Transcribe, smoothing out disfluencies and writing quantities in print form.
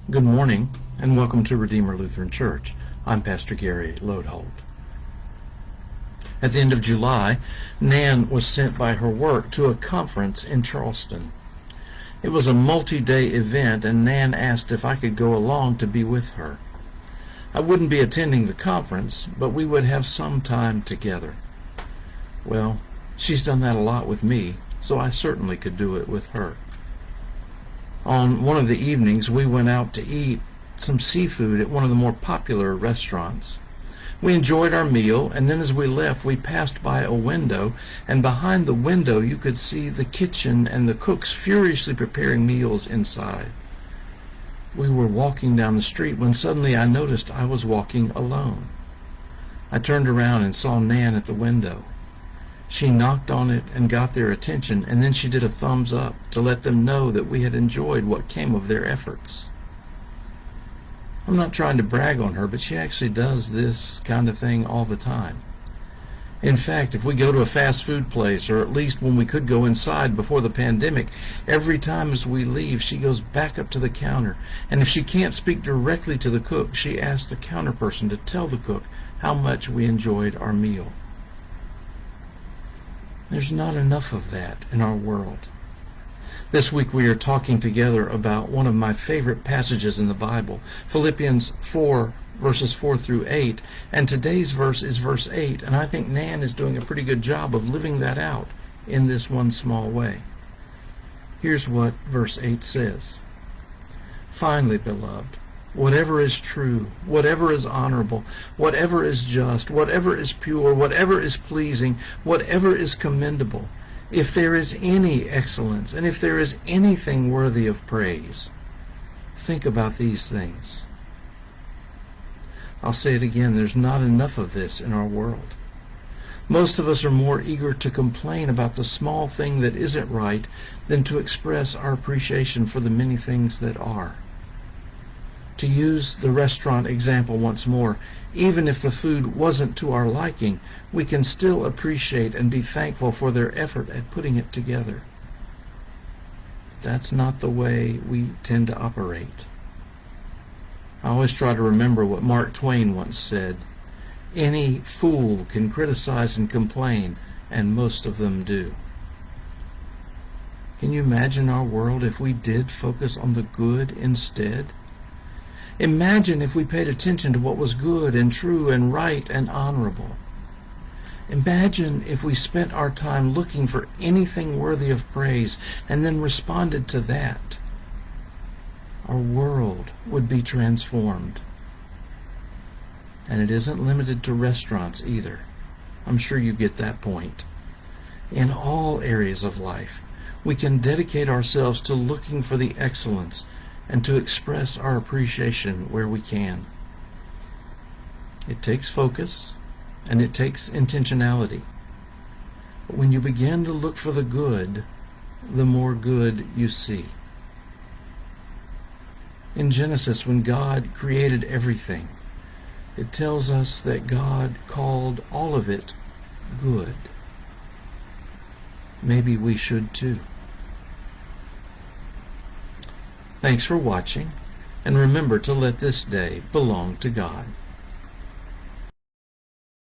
Good morning, and welcome to Redeemer Lutheran Church. I'm Pastor Gary Lodeholt. At the end of July, Nan was sent by her work to a conference in Charleston. It was a multi-day event, and Nan asked if I could go along to be with her. I wouldn't be attending the conference, but we would have some time together. Well, she's done that a lot with me, so I certainly could do it with her. On one of the evenings, we went out to eat some seafood at one of the more popular restaurants. We enjoyed our meal, and then as we left, we passed by a window, and behind the window you could see the kitchen and the cooks furiously preparing meals inside. We were walking down the street when suddenly I noticed I was walking alone. I turned around and saw Nan at the window. She knocked on it and got their attention, and then she did a thumbs up to let them know that we had enjoyed what came of their efforts. I'm not trying to brag on her, but she actually does this kind of thing all the time. In fact, if we go to a fast food place, or at least when we could go inside before the pandemic, every time as we leave, she goes back up to the counter, and if she can't speak directly to the cook, she asks the counter person to tell the cook how much we enjoyed our meal. There's not enough of that in our world. This week we are talking together about one of my favorite passages in the Bible, Philippians 4, verses 4 through 8, and today's verse is verse 8, and I think Nan is doing a pretty good job of living that out in this one small way. Here's what verse 8 says. Finally, beloved, whatever is true, whatever is honorable, whatever is just, whatever is pure, whatever is pleasing, whatever is commendable, if there is any excellence, and if there is anything worthy of praise, think about these things. I'll say it again, there's not enough of this in our world. Most of us are more eager to complain about the small thing that isn't right than to express our appreciation for the many things that are. To use the restaurant example once more, even if the food wasn't to our liking, we can still appreciate and be thankful for their effort at putting it together. That's not the way we tend to operate. I always try to remember what Mark Twain once said, "Any fool can criticize and complain, and most of them do." Can you imagine our world if we did focus on the good instead? Imagine if we paid attention to what was good and true and right and honorable. Imagine if we spent our time looking for anything worthy of praise and then responded to that. Our world would be transformed. And it isn't limited to restaurants either. I'm sure you get that point. In all areas of life, we can dedicate ourselves to looking for the excellence and to express our appreciation where we can. It takes focus, and it takes intentionality. But when you begin to look for the good, the more good you see. In Genesis, when God created everything, it tells us that God called all of it good. Maybe we should too. Thanks for watching, and remember to let this day belong to God.